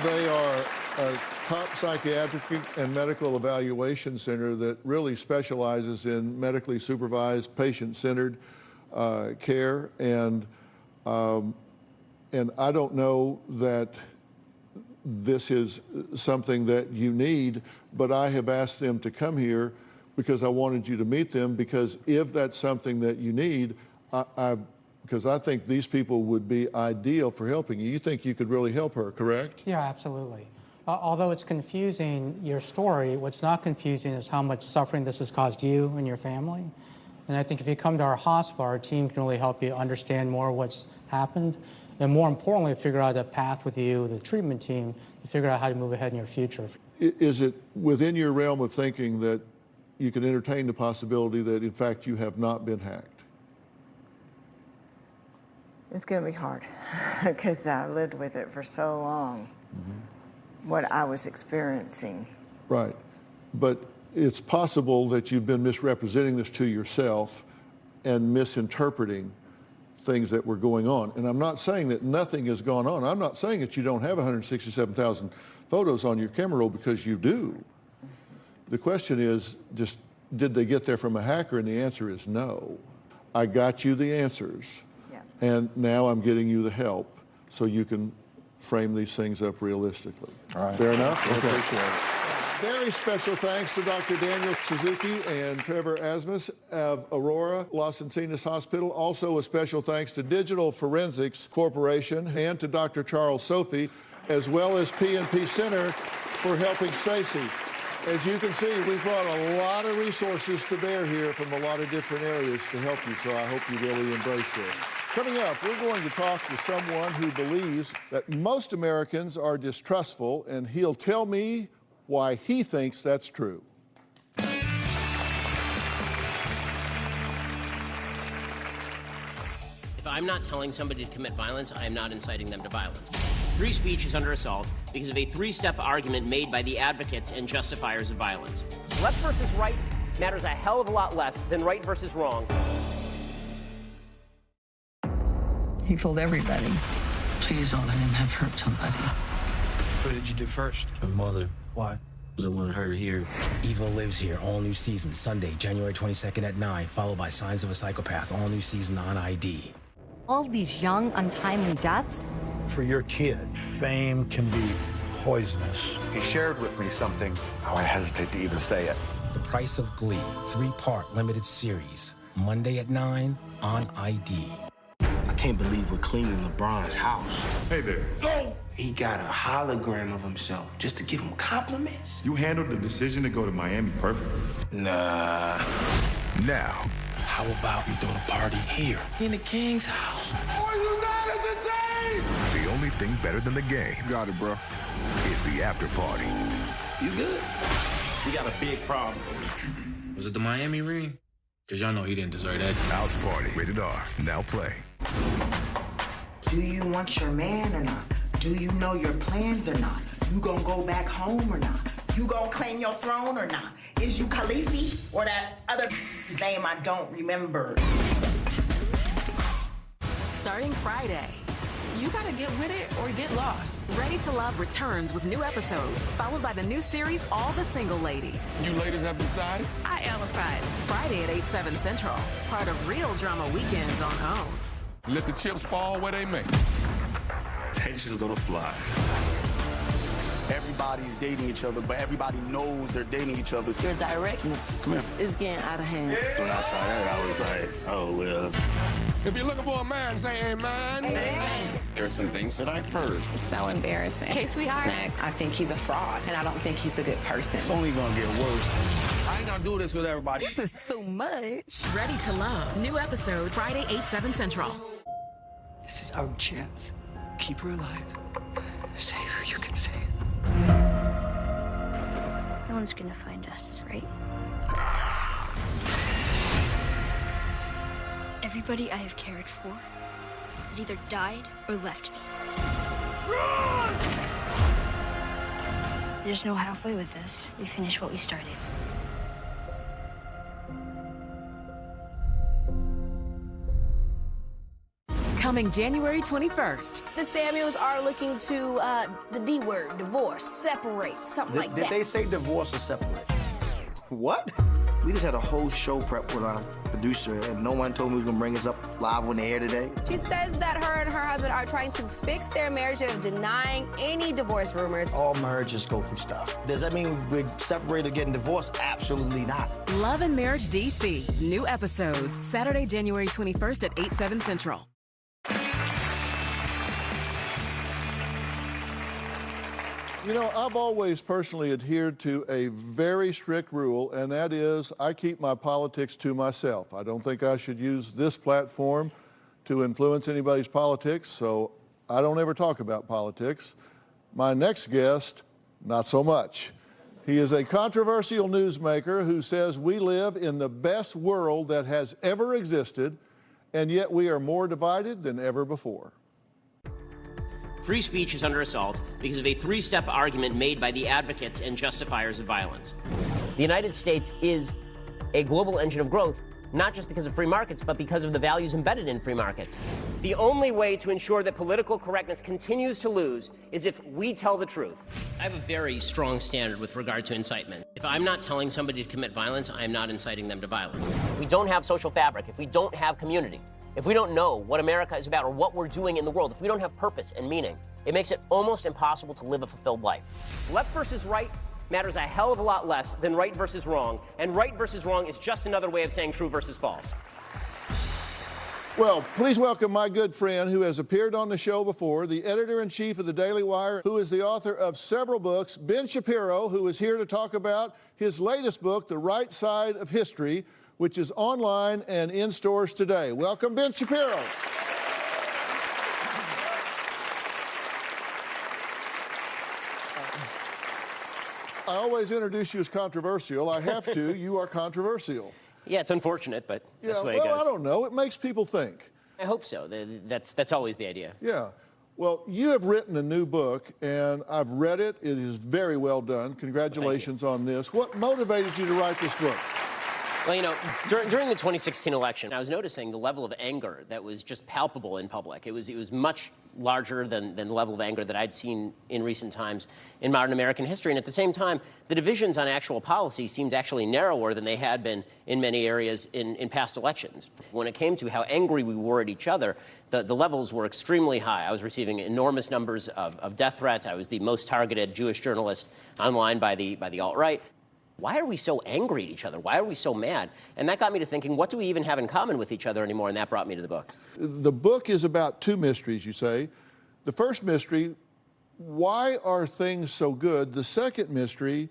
They are a top psychiatric and medical evaluation center that really specializes in medically supervised, patient-centered care, and I don't know that this is something that you need, but I have asked them to come here because I wanted you to meet them, because if that's something that you need, because I think these people would be ideal for helping you. You think you could really help her, correct? Yeah, absolutely. Although it's confusing, your story, what's not confusing is how much suffering this has caused you and your family. And I think if you come to our hospital, our team can really help you understand more what's happened, and more importantly, figure out a path with you, the treatment team, to figure out how to move ahead in your future. Is it within your realm of thinking that you can entertain the possibility that, in fact, you have not been hacked? It's going to be hard because I lived with it for so long, what I was experiencing. Right. But it's possible that you've been misrepresenting this to yourself and misinterpreting things that were going on. And I'm not saying that nothing has gone on. I'm not saying that you don't have 167,000 photos on your camera roll, because you do. The question is just, did they get there from a hacker? And the answer is no. I got you the answers. And now I'm getting you the help so you can frame these things up realistically. All right. Fair enough? I Okay. appreciate it. Very special thanks to Dr. Daniel Suzuki and Trevor Asmus of Aurora Las Encinas Hospital. Also a special thanks to Digital Forensics Corporation and to Dr. Charles Sophie, as well as PNP Center for helping Stacey. As you can see, we've brought a lot of resources to bear here from a lot of different areas to help you, so I hope you really embrace this. Coming up, we're going to talk to someone who believes that most Americans are distrustful, and he'll tell me why he thinks that's true. If I'm not telling somebody to commit violence, I am not inciting them to violence. Free speech is under assault because of a three-step argument made by the advocates and justifiers of violence. Left versus right matters a hell of a lot less than right versus wrong. He told everybody. Please don't let him have hurt somebody. What did you do first? My mother. Why? Because I wanted her here. Evil Lives Here, all new season, Sunday, January 22nd at 9, followed by Signs of a Psychopath, all new season on ID. All these young, untimely deaths. For your kid, fame can be poisonous. He shared with me something, how I hesitate to even say it. The Price of Glee, 3-part limited series, Monday at 9 on ID. I can't believe we're cleaning LeBron's house. Hey there. Go! He got a hologram of himself just to give him compliments. You handled the decision to go to Miami perfectly. Nah. Now. How about we throw the party here in the King's house? The only thing better than the game. Got it, bro. Is the after party. You good? We got a big problem. Was it the Miami ring? Because y'all know he didn't deserve that. House Party. Rated R. Now play. Do you want your man or not? Do you know your plans or not? You gonna go back home or not? You gonna claim your throne or not? Is you Khaleesi or that other name I don't remember? Starting Friday, You gotta get with it or get lost. Ready to Love returns with new episodes, followed by the new series, All the Single Ladies. You ladies have decided? I empathize. Friday at 8/7 Central, part of Real Drama Weekends on OWN. Let the chips fall where they may. Tension's gonna fly. Everybody's dating each other, but everybody knows they're dating each other. Your directness is getting out of hand. When I saw that, I was like, oh, well. If you're looking for a man, say amen. Amen. There are some things that I've heard. It's so embarrassing. Okay, sweetheart. Next. I think he's a fraud, and I don't think he's a good person. It's only gonna get worse. I ain't gonna do this with everybody. This is too much. Ready to Love. New episode Friday, 8/7 Central. This is our chance. Keep her alive. Save her, you can save. No one's gonna find us, right? Everybody I have cared for has either died or left me. Run! There's no halfway with this. We finish what we started. Coming January 21st. The Samuels are looking to the D word, divorce, separate, something like that. Did they say divorce or separate? What? We just had a whole show prep with our producer, and no one told me we was gonna bring us up live on the air today. She says that her and her husband are trying to fix their marriage of denying any divorce rumors. All marriages go through stuff. Does that mean we're separated or getting divorced? Absolutely not. Love and Marriage DC. New episodes Saturday, January 21st at 8/7 Central. You know, I've always personally adhered to a very strict rule, and that is I keep my politics to myself. I don't think I should use this platform to influence anybody's politics, so I don't ever talk about politics. My next guest, not so much. He is a controversial newsmaker who says we live in the best world that has ever existed, and yet we are more divided than ever before. Free speech is under assault because of a three-step argument made by the advocates and justifiers of violence. The United States is a global engine of growth, not just because of free markets, but because of the values embedded in free markets. The only way to ensure that political correctness continues to lose is if we tell the truth. I have a very strong standard with regard to incitement. If I'm not telling somebody to commit violence, I am not inciting them to violence. If we don't have social fabric, if we don't have community, if we don't know what America is about or what we're doing in the world, if we don't have purpose and meaning, it makes it almost impossible to live a fulfilled life. Left versus right matters a hell of a lot less than right versus wrong, and right versus wrong is just another way of saying true versus false. Well, please welcome my good friend who has appeared on the show before, the editor-in-chief of the Daily Wire, who is the author of several books, Ben Shapiro, who is here to talk about his latest book, The Right Side of History, which is online and in stores today. Welcome, Ben Shapiro. I always introduce you as controversial. I have to. You are controversial. Yeah, it's unfortunate, but that's the way it goes. Well, I don't know. It makes people think. I hope so. That's always the idea. Yeah. Well, you have written a new book, and I've read it. It is very well done. Congratulations on this. What motivated you to write this book? Well, you know, during the 2016 election, I was noticing the level of anger that was just palpable in public. It was much larger than the level of anger that I'd seen in recent times in modern American history. And at the same time, the divisions on actual policy seemed actually narrower than they had been in many areas in past elections. When it came to how angry we were at each other, the levels were extremely high. I was receiving enormous numbers of death threats. I was the most targeted Jewish journalist online by the alt-right. Why are we so angry at each other? Why are we so mad? And that got me to thinking, what do we even have in common with each other anymore? And that brought me to the book. The book is about two mysteries, you say. The first mystery, why are things so good? The second mystery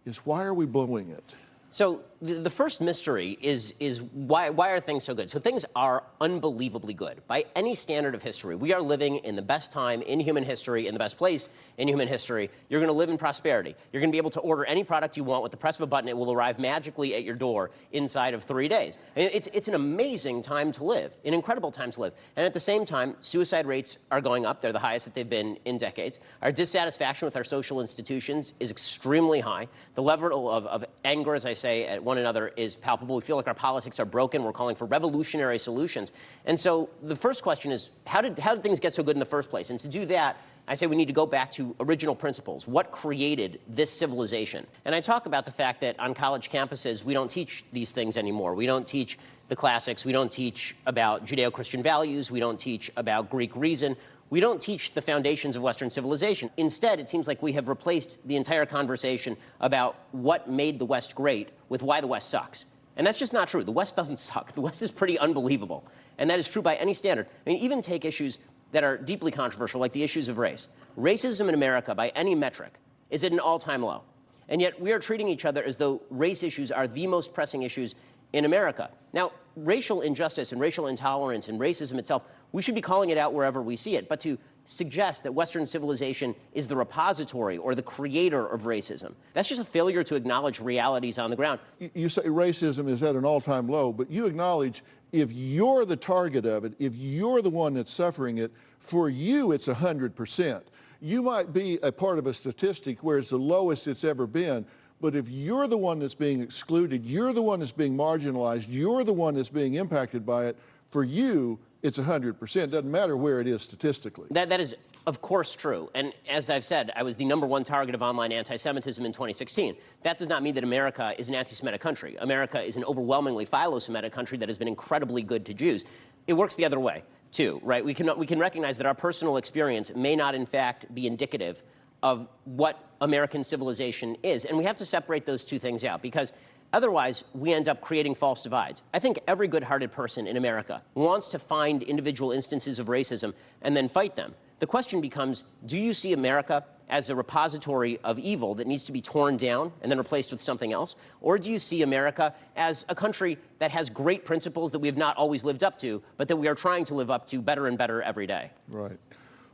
is, why are we blowing it? So the first mystery is why are things so good? So things are unbelievably good. By any standard of history, we are living in the best time in human history, in the best place in human history. You're going to live in prosperity. You're going to be able to order any product you want with the press of a button. It will arrive magically at your door inside of 3 days. It's an amazing time to live, an incredible time to live. And at the same time, suicide rates are going up. They're the highest that they've been in decades. Our dissatisfaction with our social institutions is extremely high. The level of anger, as I say, at one another is palpable. We feel like our politics are broken. We're calling for revolutionary solutions. And so the first question is, how did things get so good in the first place? And to do that, I say we need to go back to original principles. What created this civilization? And I talk about the fact that on college campuses, we don't teach these things anymore. We don't teach the classics. We don't teach about Judeo-Christian values. We don't teach about Greek reason. We don't teach the foundations of Western civilization. Instead, it seems like we have replaced the entire conversation about what made the West great with why the West sucks. And that's just not true. The West doesn't suck. The West is pretty unbelievable. And that is true by any standard. I mean, even take issues that are deeply controversial, like the issues of race. Racism in America, by any metric, is at an all-time low. And yet we are treating each other as though race issues are the most pressing issues in America. Now, racial injustice and racial intolerance and racism itself, we should be calling it out wherever we see it. But to suggest that Western civilization is the repository or the creator of racism, that's just a failure to acknowledge realities on the ground. You say racism is at an all-time low, but you acknowledge if you're the target of it, if you're the one that's suffering it, for you it's 100%. You might be a part of a statistic where it's the lowest it's ever been, but if you're the one that's being excluded, you're the one that's being marginalized, you're the one that's being impacted by it, for you, it's 100%. It doesn't matter where it is statistically. That is, of course, true. And as I've said, I was the #1 target of online anti-Semitism in 2016. That does not mean that America is an anti-Semitic country. America is an overwhelmingly philo-Semitic country that has been incredibly good to Jews. It works the other way, too, right? We can recognize that our personal experience may not, in fact, be indicative of what American civilization is. And we have to separate those two things out, because otherwise, we end up creating false divides. I think every good-hearted person in America wants to find individual instances of racism and then fight them. The question becomes, do you see America as a repository of evil that needs to be torn down and then replaced with something else? Or do you see America as a country that has great principles that we have not always lived up to, but that we are trying to live up to better and better every day? Right.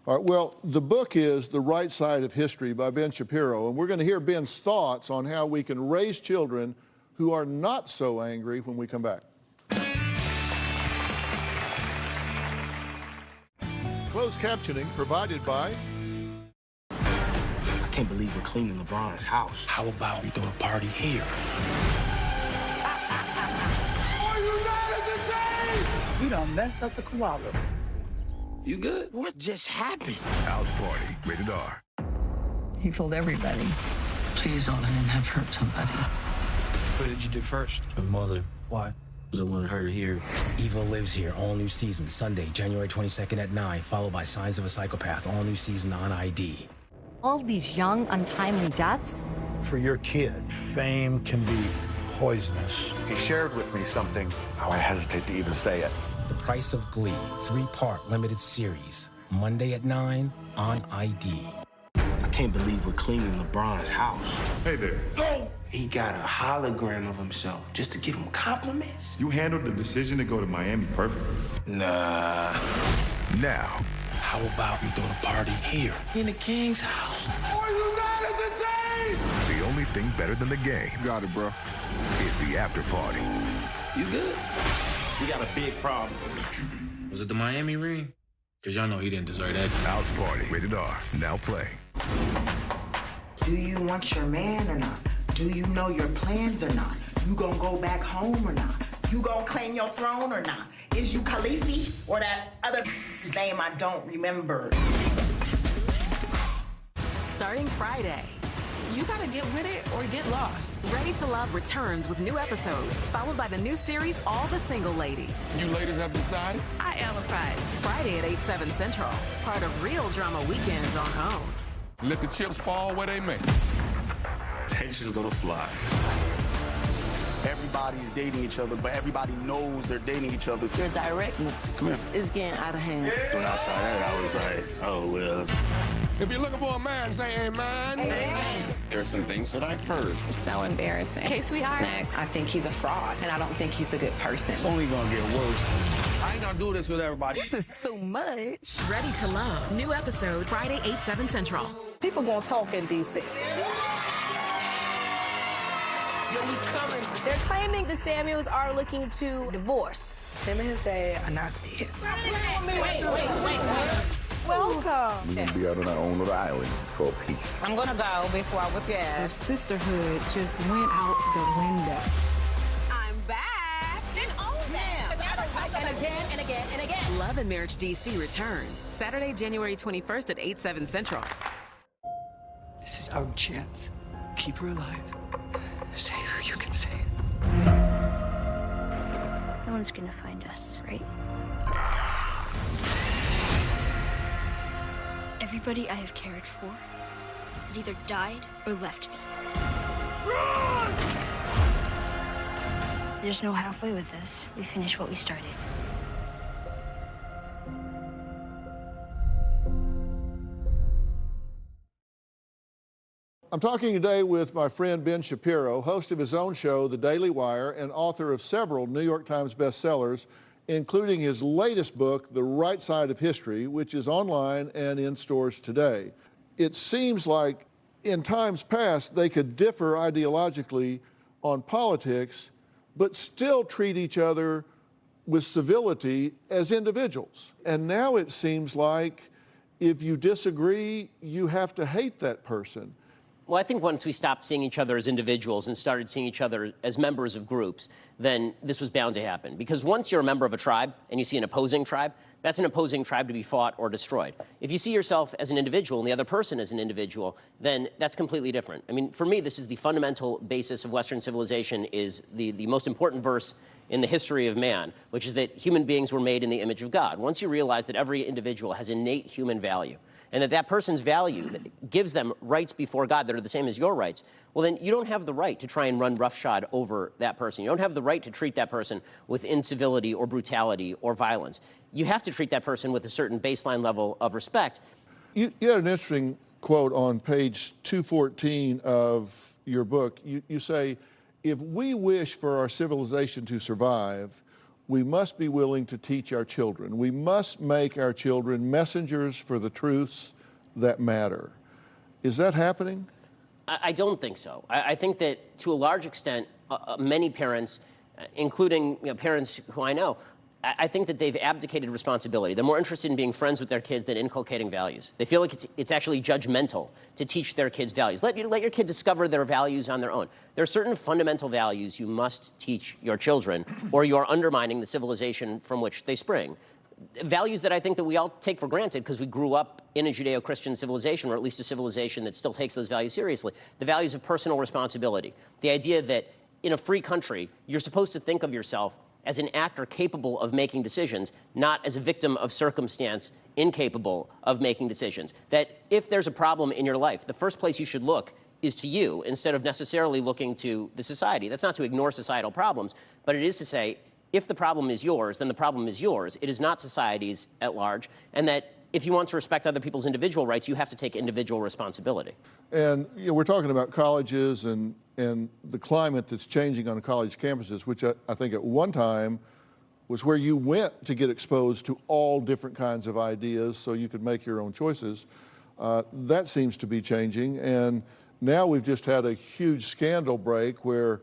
All right, well, the book is The Right Side of History by Ben Shapiro, and we're going to hear Ben's thoughts on how we can raise children who are not so angry when we come back. Closed captioning provided by... I can't believe we're cleaning LeBron's house. How about we throw a party here? You done messed up the koala. You good? What just happened? House Party, rated R. He fooled everybody. Please don't let him have hurt somebody. What did you do first? Her mother. Why? Because I wanted her to hear. Evil Lives Here, all new season, Sunday, January 22nd at 9, followed by Signs of a Psychopath, all new season on ID. All these young, untimely deaths. For your kid, fame can be poisonous. He shared with me something, how I hesitate to even say it. The Price of Glee, 3-part limited series, Monday at 9 on ID. I can't believe we're cleaning LeBron's house. Hey there. Oh! He got a hologram of himself just to give him compliments. You handled the decision to go to Miami perfectly. Nah. Now, how about we throw the party here? In the King's house. The only thing better than the game. Got it, bro. Is the after party. You good? We got a big problem. Was it the Miami ring? Because y'all know he didn't deserve that. House Party, rated R. Now play. Do you want your man or not? Do you know your plans or not? You gonna go back home or not? You gonna claim your throne or not? Is you Khaleesi or that other name I don't remember? Starting Friday. You gotta get with it or get lost. Ready to Love returns with new episodes, followed by the new series, All the Single Ladies. You ladies have decided? I am apprised. Friday at 8/7 Central. Part of Real Drama Weekends on OWN. Let the chips fall where they may. Tension's gonna fly. Everybody's dating each other, but everybody knows they're dating each other. Your directness is getting out of hand. When I saw that, I was like, oh, well. If you're looking for a man, say amen. Amen. There are some things that I've heard. It's so embarrassing. Okay, sweetheart. Next. I think he's a fraud, and I don't think he's a good person. It's only gonna get worse. I ain't gonna do this with everybody. This is too much. Ready to Love. New episode Friday, 8/7 Central. People gonna talk in D.C. They're claiming the Samuels are looking to divorce. Him and his dad are not speaking. Wait. Welcome. We're going to be out on our own little island. It's called peace. I'm gonna go before I whip your The ass. sisterhood just went out the window. I'm back. And own them. And again, and again, and again. Love and Marriage DC returns Saturday, January 21st at 8/7 Central. This is our chance. Keep her alive. Save who you can save. No one's gonna find us, right? Everybody I have cared for has either died or left me. There's no halfway with this. We finish what we started. I'm talking today with my friend Ben Shapiro, host of his own show, The Daily Wire, and author of several New York Times bestsellers, including his latest book, The Right Side of History, which is online and in stores today. It seems like in times past they could differ ideologically on politics, but still treat each other with civility as individuals. And now it seems like if you disagree, you have to hate that person. Well, I think once we stopped seeing each other as individuals and started seeing each other as members of groups, then this was bound to happen. Because once you're a member of a tribe and you see an opposing tribe, that's an opposing tribe to be fought or destroyed. If you see yourself as an individual and the other person as an individual, then that's completely different. I mean, for me, this is the fundamental basis of Western civilization, is the most important verse in the history of man, which is that human beings were made in the image of God. Once you realize that every individual has innate human value, and that person's value that gives them rights before God that are the same as your rights, well, then you don't have the right to try and run roughshod over that person. You don't have the right to treat that person with incivility or brutality or violence. You have to treat that person with a certain baseline level of respect. You had an interesting quote on page 214 of your book. You say, if we wish for our civilization to survive, we must be willing to teach our children. We must make our children messengers for the truths that matter. Is that happening? I don't think so. I think that to a large extent, many parents, including parents who I know, I think that they've abdicated responsibility. They're more interested in being friends with their kids than inculcating values. They feel like it's actually judgmental to teach their kids values. Let your kid discover their values on their own. There are certain fundamental values you must teach your children, or you are undermining the civilization from which they spring. Values that I think that we all take for granted because we grew up in a Judeo-Christian civilization, or at least a civilization that still takes those values seriously. The values of personal responsibility. The idea that in a free country, you're supposed to think of yourself as an actor capable of making decisions, not as a victim of circumstance incapable of making decisions. That if there's a problem in your life, the first place you should look is to you, instead of necessarily looking to the society. That's not to ignore societal problems, but it is to say, if the problem is yours, then the problem is yours. It is not society's at large, and that if you want to respect other people's individual rights, you have to take individual responsibility. And we're talking about colleges and the climate that's changing on college campuses, which I think at one time was where you went to get exposed to all different kinds of ideas so you could make your own choices. That seems to be changing, and now we've just had a huge scandal break where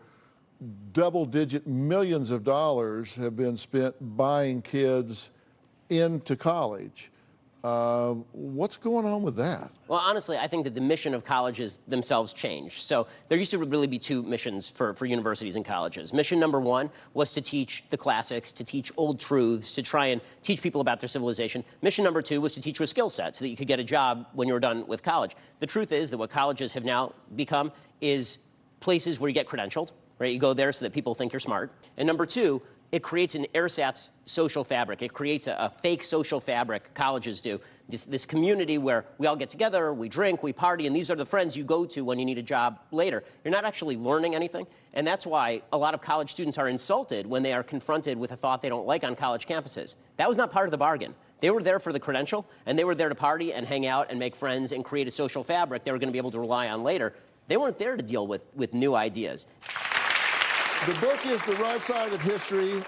double-digit millions of dollars have been spent buying kids into college. What's going on with that? Well, honestly, I think that the mission of colleges themselves changed. So there used to really be two missions for universities and colleges. Mission number one was to teach the classics, to teach old truths, to try and teach people about their civilization. Mission number two was to teach you a skill set so that you could get a job when you were done with college. The truth is that what colleges have now become is places where you get credentialed, right? You go there so that people think you're smart. And number two, it creates an ersatz social fabric. It creates a fake social fabric, colleges do. This community where we all get together, we drink, we party, and these are the friends you go to when you need a job later. You're not actually learning anything, and that's why a lot of college students are insulted when they are confronted with a thought they don't like on college campuses. That was not part of the bargain. They were there for the credential, and they were there to party and hang out and make friends and create a social fabric they were going to be able to rely on later. They weren't there to deal with new ideas. The book is The Right Side of History,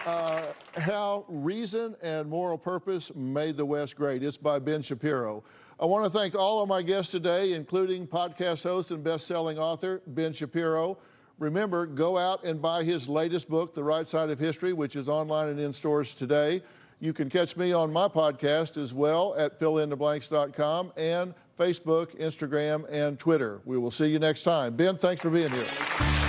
How Reason and Moral Purpose Made the West Great. It's by Ben Shapiro. I want to thank all of my guests today, including podcast host and best-selling author Ben Shapiro. Remember, go out and buy his latest book, The Right Side of History, which is online and in stores today. You can catch me on my podcast as well at fillintheblanks.com and Facebook, Instagram, and Twitter. We will see you next time. Ben, thanks for being here.